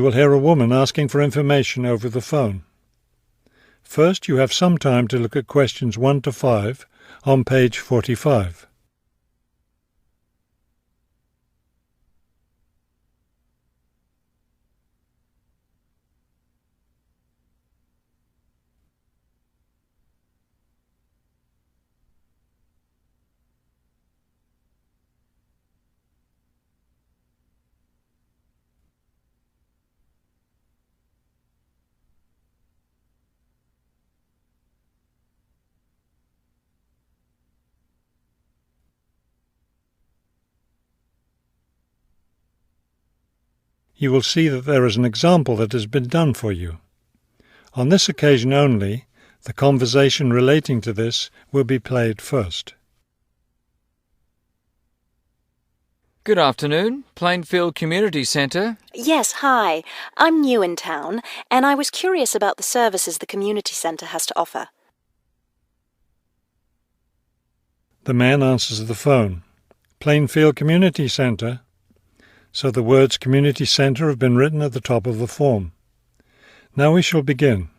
You will hear a woman asking for information over the phone. First, you have some time to look at questions 1 to 5 on page 45. You will see that there is an example that has been done for you. On this occasion only, the conversation relating to this will be played first. Good afternoon, Plainfield Community Centre. Yes, hi. I'm new in town, and I was curious about the services the community centre has to offer. The man answers the phone. Plainfield Community Centre. So the words Community Centre have been written at the top of the form. Now we shall begin.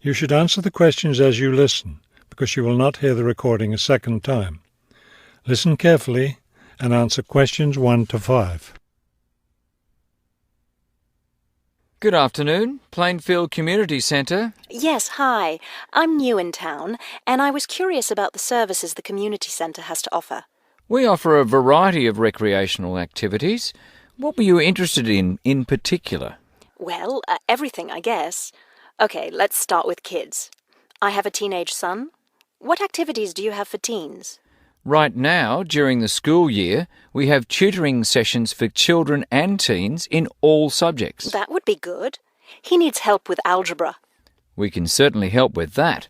You should answer the questions as you listen, because you will not hear the recording a second time. Listen carefully and answer questions 1 to 5. Good afternoon, Plainfield Community Centre. Yes, hi. I'm new in town, and I was curious about the services the community centre has to offer. We offer a variety of recreational activities. What were you interested in particular? Well, everything, I guess. Okay, let's start with kids. I have a teenage son. What activities do you have for teens? Right now, during the school year, we have tutoring sessions for children and teens in all subjects. That would be good. He needs help with algebra. We can certainly help with that.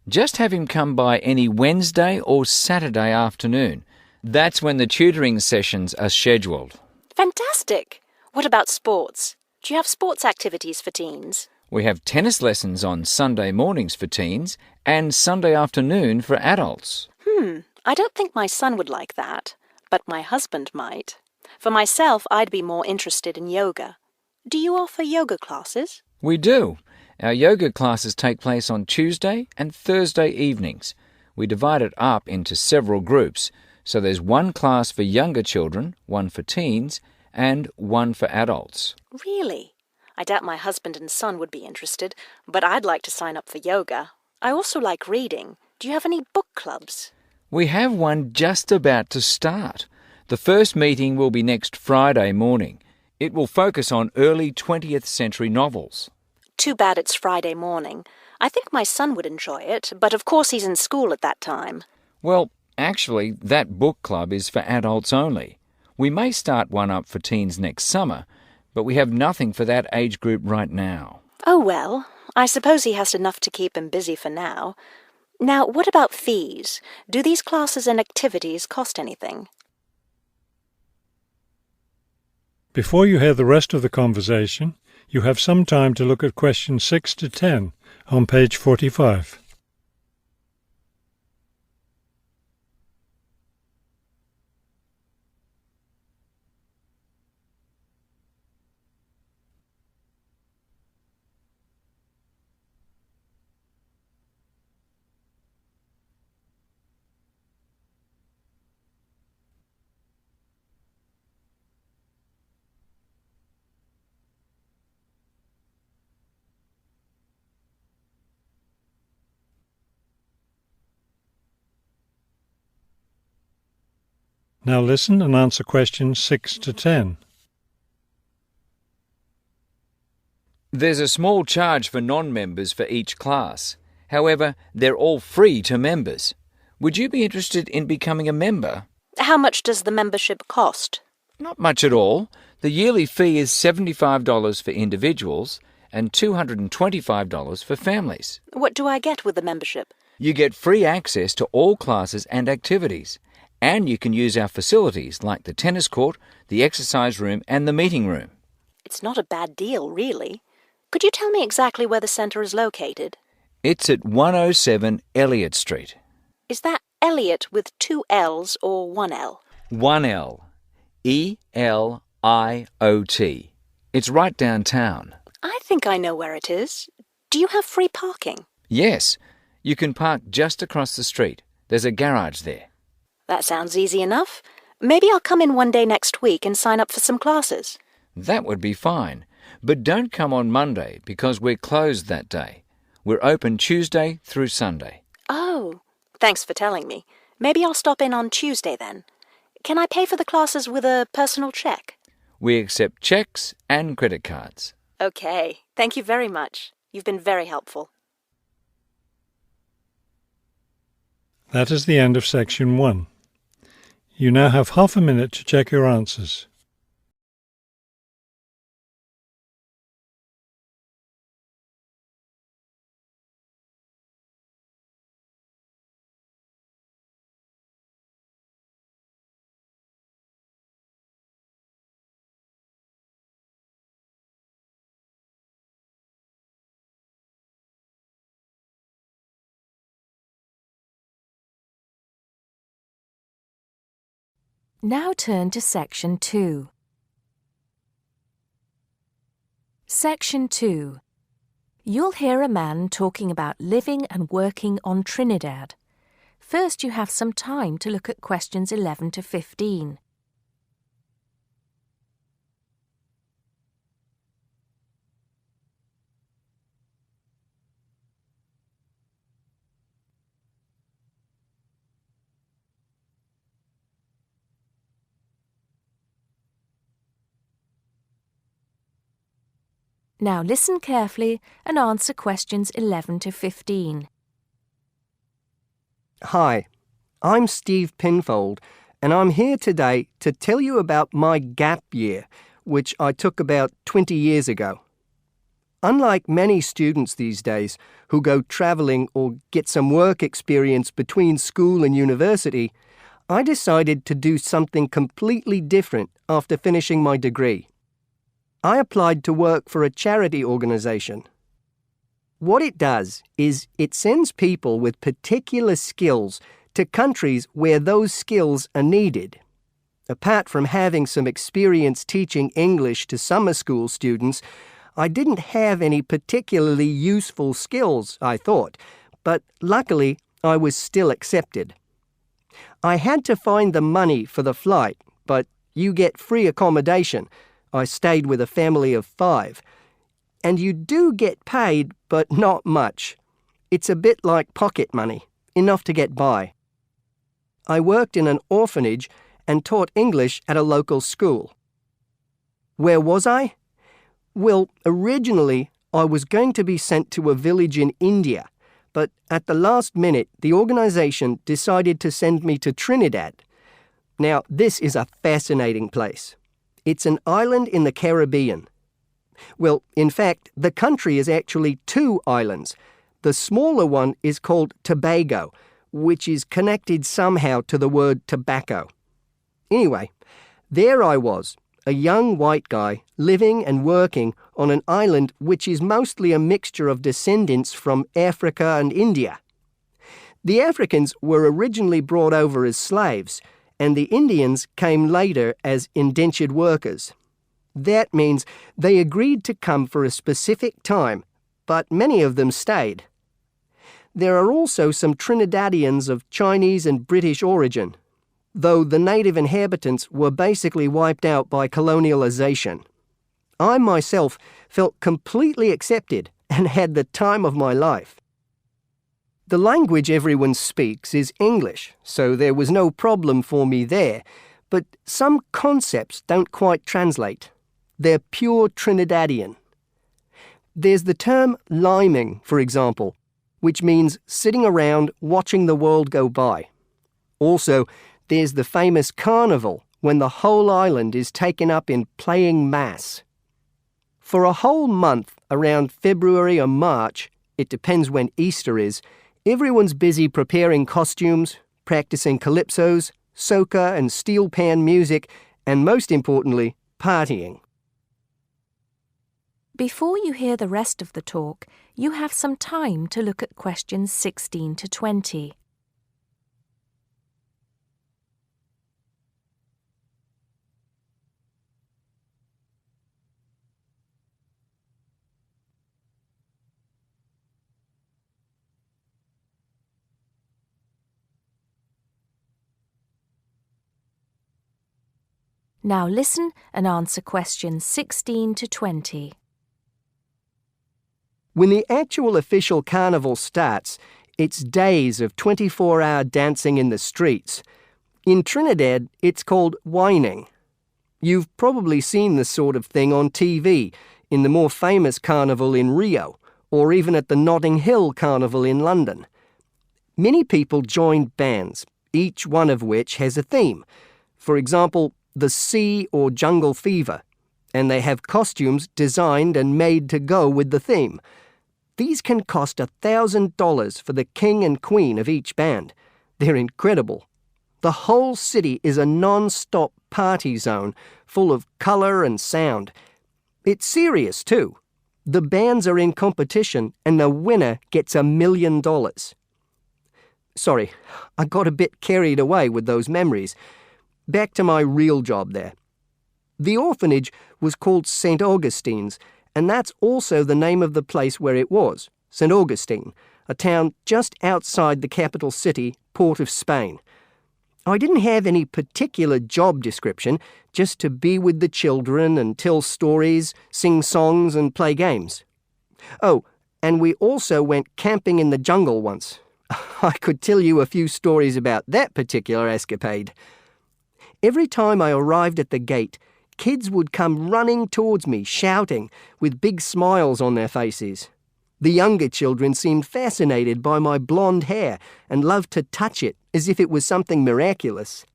Just have him come by any Wednesday or Saturday afternoon. That's when the tutoring sessions are scheduled. Fantastic! What about sports? Do you have sports activities for teens? We have tennis lessons on Sunday mornings for teens and Sunday afternoon for adults. I don't think my son would like that, but my husband might. For myself, I'd be more interested in yoga. Do you offer yoga classes? We do. Our yoga classes take place on Tuesday and Thursday evenings. We divide it up into several groups, so there's one class for younger children, one for teens, and one for adults. Really? I doubt my husband and son would be interested, but I'd like to sign up for yoga. I also like reading. Do you have any book clubs? We have one just about to start. The first meeting will be next Friday morning. It will focus on early 20th century novels. Too bad it's Friday morning. I think my son would enjoy it, but of course he's in school at that time. Well, actually, that book club is for adults only. We may start one up for teens next summer, but we have nothing for that age group right now. Oh well, I suppose he has enough to keep him busy for now. Now, what about fees? Do these classes and activities cost anything? Before you hear the rest of the conversation, you have some time to look at questions 6 to 10 on page 45. Now listen and answer questions 6 to 10. There's a small charge for non-members for each class. However, they're all free to members. Would you be interested in becoming a member? How much does the membership cost? Not much at all. The yearly fee is $75 for individuals and $225 for families. What do I get with the membership? You get free access to all classes and activities, and you can use our facilities like the tennis court, the exercise room and the meeting room. It's not a bad deal, really. Could you tell me exactly where the centre is located? It's at 107 Elliott Street. Is that Elliott with 2 L's or 1 L? 1 L. E-L-I-O-T. It's right downtown. I think I know where it is. Do you have free parking? Yes, you can park just across the street. There's a garage there. That sounds easy enough. Maybe I'll come in one day next week and sign up for some classes. That would be fine. But don't come on Monday because we're closed that day. We're open Tuesday through Sunday. Oh, thanks for telling me. Maybe I'll stop in on Tuesday then. Can I pay for the classes with a personal check? We accept checks and credit cards. Okay, thank you very much. You've been very helpful. That is the end of section 1. You now have half a minute to check your answers. Now turn to Section 2. Section 2. You'll hear a man talking about living and working on Trinidad. First, you have some time to look at questions 11 to 15. Now listen carefully and answer questions 11 to 15. Hi, I'm Steve Pinfold, and I'm here today to tell you about my gap year, which I took about 20 years ago. Unlike many students these days who go travelling or get some work experience between school and university, I decided to do something completely different after finishing my degree. I applied to work for a charity organisation. What it does is it sends people with particular skills to countries where those skills are needed. Apart from having some experience teaching English to summer school students, I didn't have any particularly useful skills, I thought, but luckily I was still accepted. I had to find the money for the flight, but you get free accommodation. I stayed with a family of 5. And you do get paid, but not much. It's a bit like pocket money, enough to get by. I worked in an orphanage and taught English at a local school. Where was I? Well, originally I was going to be sent to a village in India, but at the last minute the organisation decided to send me to Trinidad. Now, this is a fascinating place. It's an island in the Caribbean. Well, in fact, the country is actually 2 islands. The smaller one is called Tobago, which is connected somehow to the word tobacco. Anyway, there I was, a young white guy living and working on an island which is mostly a mixture of descendants from Africa and India. The Africans were originally brought over as slaves, and the Indians came later as indentured workers. That means they agreed to come for a specific time, but many of them stayed. There are also some Trinidadians of Chinese and British origin, though the native inhabitants were basically wiped out by colonialization. I myself felt completely accepted and had the time of my life. The language everyone speaks is English, so there was no problem for me there, but some concepts don't quite translate. They're pure Trinidadian. There's the term liming, for example, which means sitting around watching the world go by. Also, there's the famous carnival, when the whole island is taken up in playing mass. For a whole month, around February or March, it depends when Easter is, everyone's busy preparing costumes, practicing calypsos, soca and steel pan music, and most importantly, partying. Before you hear the rest of the talk, you have some time to look at questions 16 to 20. Now listen and answer questions 16 to 20. When the actual official carnival starts, it's days of 24-hour dancing in the streets. In Trinidad, it's called whining. You've probably seen this sort of thing on TV, in the more famous carnival in Rio, or even at the Notting Hill Carnival in London. Many people join bands, each one of which has a theme. For example, the Sea or Jungle Fever, and they have costumes designed and made to go with the theme. These can cost $1,000 for the king and queen of each band. They're incredible. The whole city is a non-stop party zone, full of colour and sound. It's serious too. The bands are in competition and the winner gets $1 million. Sorry, I got a bit carried away with those memories. Back to my real job there. The orphanage was called St. Augustine's, and that's also the name of the place where it was, St. Augustine, a town just outside the capital city, Port of Spain. I didn't have any particular job description, just to be with the children and tell stories, sing songs and play games. Oh, and we also went camping in the jungle once. I could tell you a few stories about that particular escapade. Every time I arrived at the gate, kids would come running towards me, shouting, with big smiles on their faces. The younger children seemed fascinated by my blonde hair and loved to touch it as if it was something miraculous.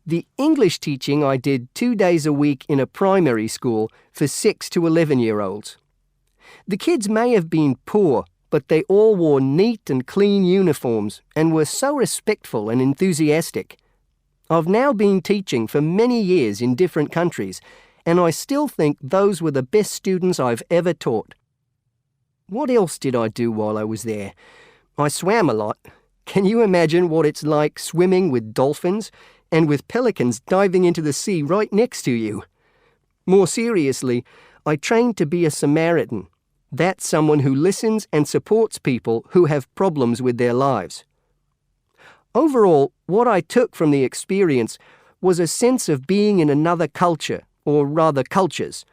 The English teaching I did 2 days a week in a primary school for 6 to 11-year-olds. The kids may have been poor, but they all wore neat and clean uniforms and were so respectful and enthusiastic. I've now been teaching for many years in different countries, and I still think those were the best students I've ever taught. What else did I do while I was there? I swam a lot. Can you imagine what it's like swimming with dolphins and with pelicans diving into the sea right next to you? More seriously, I trained to be a Samaritan. That's someone who listens and supports people who have problems with their lives. Overall, what I took from the experience was a sense of being in another culture, or rather cultures.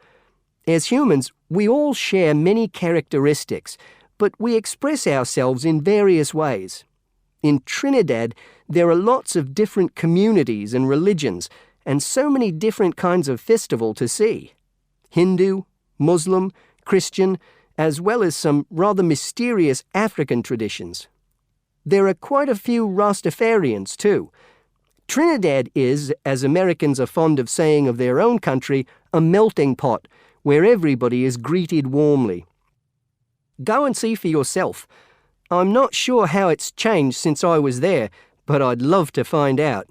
As humans, we all share many characteristics, but we express ourselves in various ways. In Trinidad, there are lots of different communities and religions, and so many different kinds of festival to see. Hindu, Muslim, Christian, as well as some rather mysterious African traditions. There are quite a few Rastafarians too. Trinidad is, as Americans are fond of saying of their own country, a melting pot where everybody is greeted warmly. Go and see for yourself. I'm not sure how it's changed since I was there, but I'd love to find out.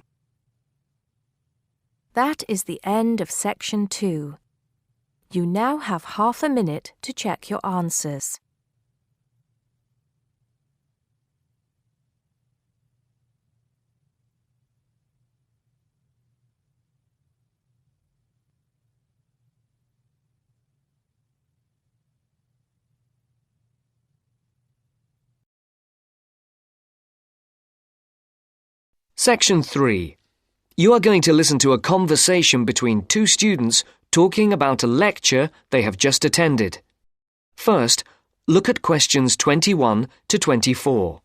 That is the end of section 2. You now have half a minute to check your answers. Section 3. You are going to listen to a conversation between two students talking about a lecture they have just attended. First, look at questions 21 to 24.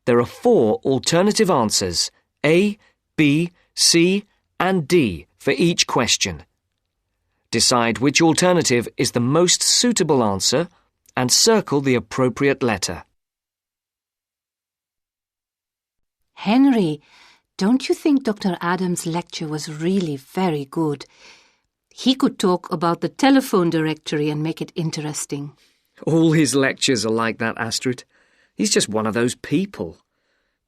There are 4 alternative answers, A, B, C, and D, for each question. Decide which alternative is the most suitable answer and circle the appropriate letter. Henry, don't you think Dr. Adams' lecture was really very good? He could talk about the telephone directory and make it interesting. All his lectures are like that, Astrid. He's just one of those people.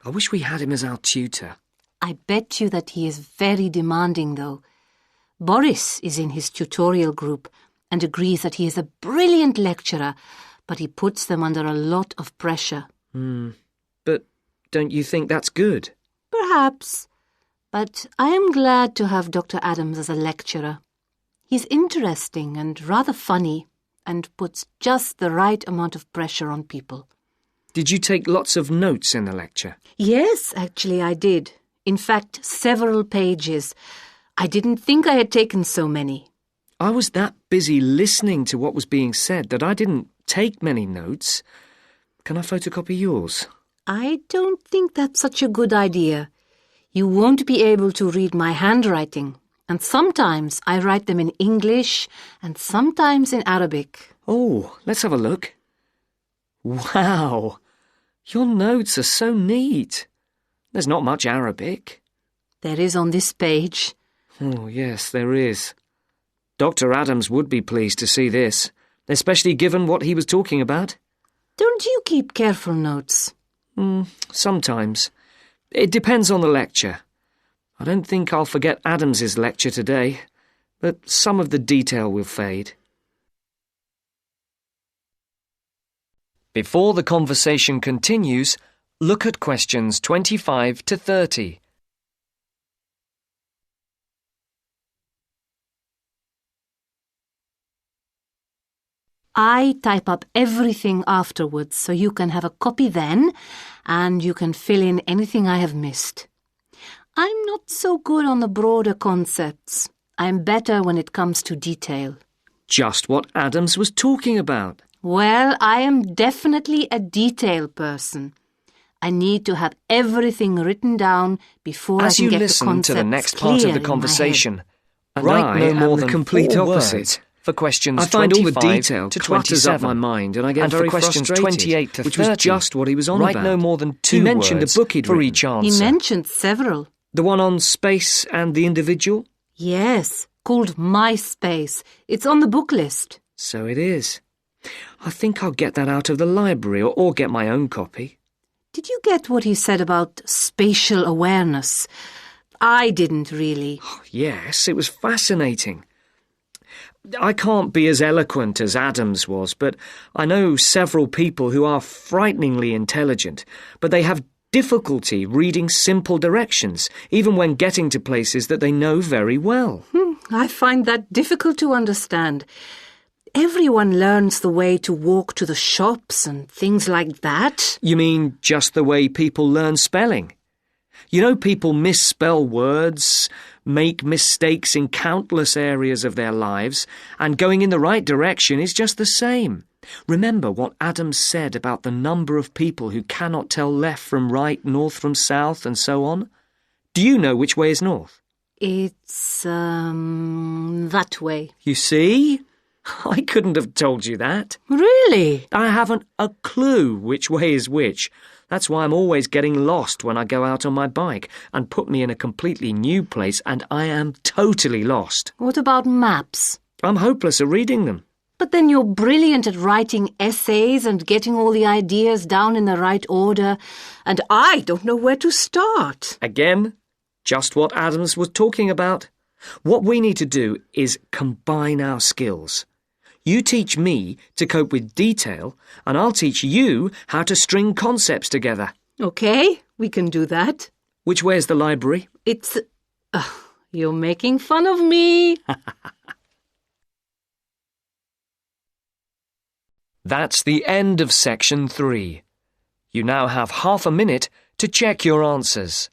I wish we had him as our tutor. I bet you that he is very demanding, though. Boris is in his tutorial group and agrees that he is a brilliant lecturer, but he puts them under a lot of pressure. But don't you think that's good? Perhaps, but I am glad to have Dr. Adams as a lecturer. He's interesting and rather funny and puts just the right amount of pressure on people. Did you take lots of notes in the lecture? Yes, actually I did. In fact, several pages. I didn't think I had taken so many. I was that busy listening to what was being said that I didn't take many notes. Can I photocopy yours? I don't think that's such a good idea. You won't be able to read my handwriting, and sometimes I write them in English and sometimes in Arabic. Oh, let's have a look. Wow, your notes are so neat. There's not much Arabic. There is on this page. Oh, yes, there is. Dr. Adams would be pleased to see this, especially given what he was talking about. Don't you keep careful notes? Sometimes. It depends on the lecture. I don't think I'll forget Adams's lecture today, but some of the detail will fade. Before the conversation continues, look at questions 25 to 30. I type up everything afterwards so you can have a copy then and you can fill in anything I have missed. I'm not so good on the broader concepts. I'm better when it comes to detail. Just what Adams was talking about. Well, I am definitely a detail person. I need to have everything written down before As I can you get the listen concepts to the next part of clear the in my conversation, head. write no more than complete 4 opposite. words for questions I find all the 25 detail to clutters up 27. my mind and I get And very for questions frustrated, 28 to which 30, was just what he was on write about. no more than 2 He mentioned words a book he'd for written. each answer. He mentioned several. The one on space and the individual? Yes, called MySpace. It's on the book list. So it is. I think I'll get that out of the library or get my own copy. Did you get what he said about spatial awareness? I didn't really. Yes, it was fascinating. I can't be as eloquent as Adams was, but I know several people who are frighteningly intelligent, but they have difficulty reading simple directions, even when getting to places that they know very well. I find that difficult to understand. Everyone learns the way to walk to the shops and things like that. You mean just the way people learn spelling? You know, people misspell words, make mistakes in countless areas of their lives, and going in the right direction is just the same. Remember what Adams said about the number of people who cannot tell left from right, north from south, and so on? Do you know which way is north? It's, that way. You see? I couldn't have told you that. Really? I haven't a clue which way is which. That's why I'm always getting lost when I go out on my bike, and put me in a completely new place and I am totally lost. What about maps? I'm hopeless at reading them. But then you're brilliant at writing essays and getting all the ideas down in the right order, and I don't know where to start. Again, just what Adams was talking about. What we need to do is combine our skills. You teach me to cope with detail, and I'll teach you how to string concepts together. Okay, we can do that. Which way is the library? It's... you're making fun of me. That's the end of section 3. You now have half a minute to check your answers.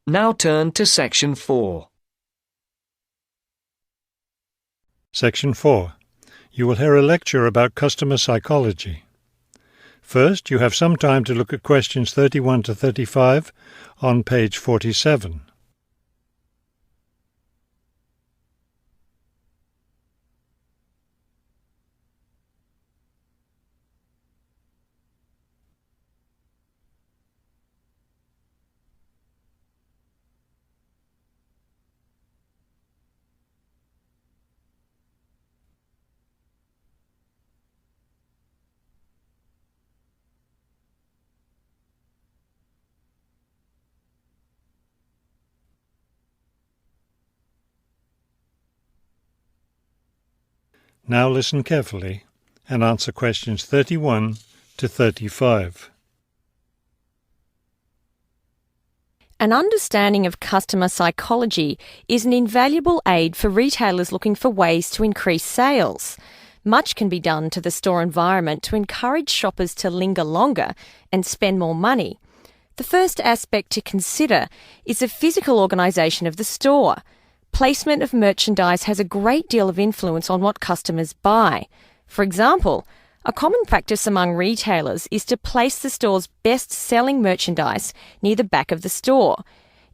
Now turn to section 4. Section 4. You will hear a lecture about customer psychology. First, you have some time to look at questions 31 to 35 on page 47. Now listen carefully and answer questions 31 to 35. An understanding of customer psychology is an invaluable aid for retailers looking for ways to increase sales. Much can be done to the store environment to encourage shoppers to linger longer and spend more money. The first aspect to consider is the physical organisation of the store. Placement of merchandise has a great deal of influence on what customers buy. For example, a common practice among retailers is to place the store's best-selling merchandise near the back of the store.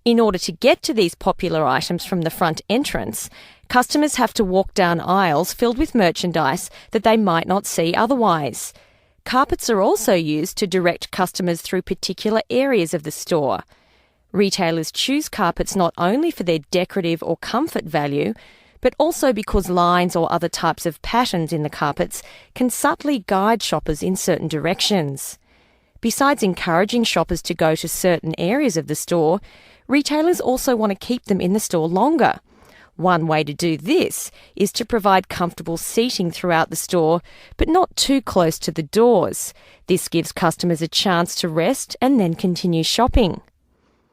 In order to get to these popular items from the front entrance, customers have to walk down aisles filled with merchandise that they might not see otherwise. Carpets are also used to direct customers through particular areas of the store. Retailers choose carpets not only for their decorative or comfort value, but also because lines or other types of patterns in the carpets can subtly guide shoppers in certain directions. Besides encouraging shoppers to go to certain areas of the store, retailers also want to keep them in the store longer. One way to do this is to provide comfortable seating throughout the store, but not too close to the doors. This gives customers a chance to rest and then continue shopping.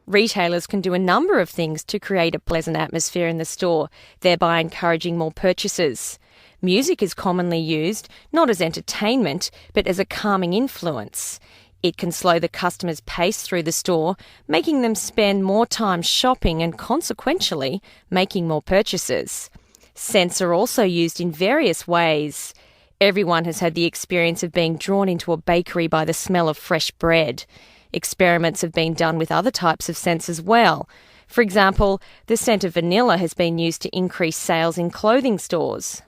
Retailers can do a number of things to create a pleasant atmosphere in the store, thereby encouraging more purchases. Music is commonly used, not as entertainment, but as a calming influence. It can slow the customer's pace through the store, making them spend more time shopping and consequentially making more purchases. Scents are also used in various ways. Everyone has had the experience of being drawn into a bakery by the smell of fresh bread. Experiments have been done with other types of scents as well. For example, the scent of vanilla has been used to increase sales in clothing stores.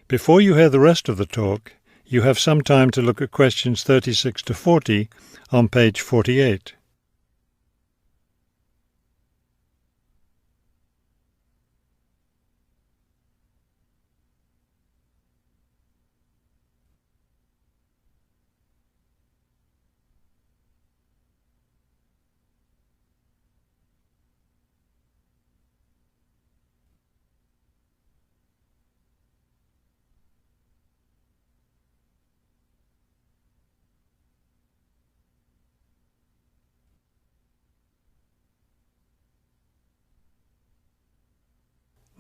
Before you hear the rest of the talk, you have some time to look at questions 36 to 40 on page 48.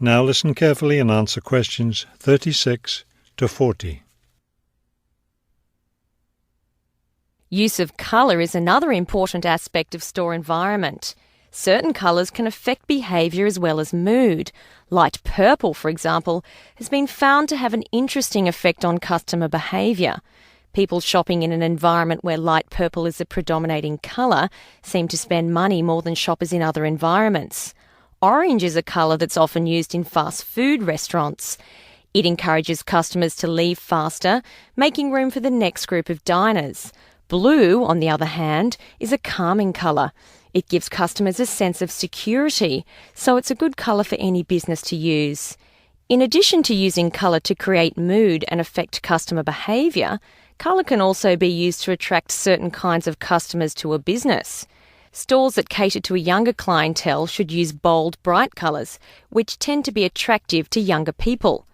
Now listen carefully and answer questions 36 to 40. Use of colour is another important aspect of store environment. Certain colours can affect behaviour as well as mood. Light purple, for example, has been found to have an interesting effect on customer behaviour. People shopping in an environment where light purple is the predominating colour seem to spend money more than shoppers in other environments. Orange is a colour that's often used in fast food restaurants. It encourages customers to leave faster, making room for the next group of diners. Blue, on the other hand, is a calming colour. It gives customers a sense of security, so it's a good colour for any business to use. In addition to using colour to create mood and affect customer behaviour, colour can also be used to attract certain kinds of customers to a business. Stores that cater to a younger clientele should use bold, bright colours, which tend to be attractive to younger people.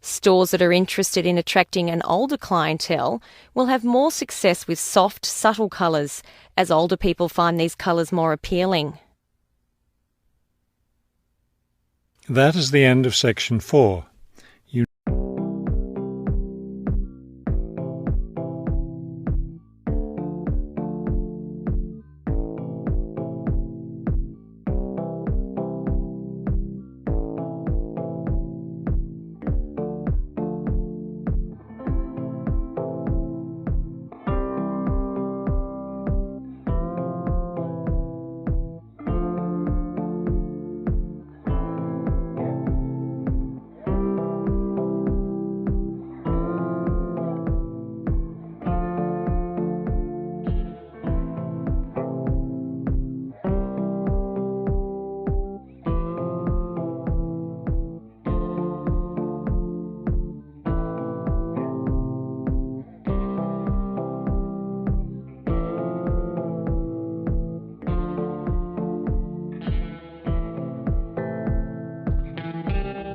Stores that are interested in attracting an older clientele will have more success with soft, subtle colours, as older people find these colours more appealing. That is the end of section 4.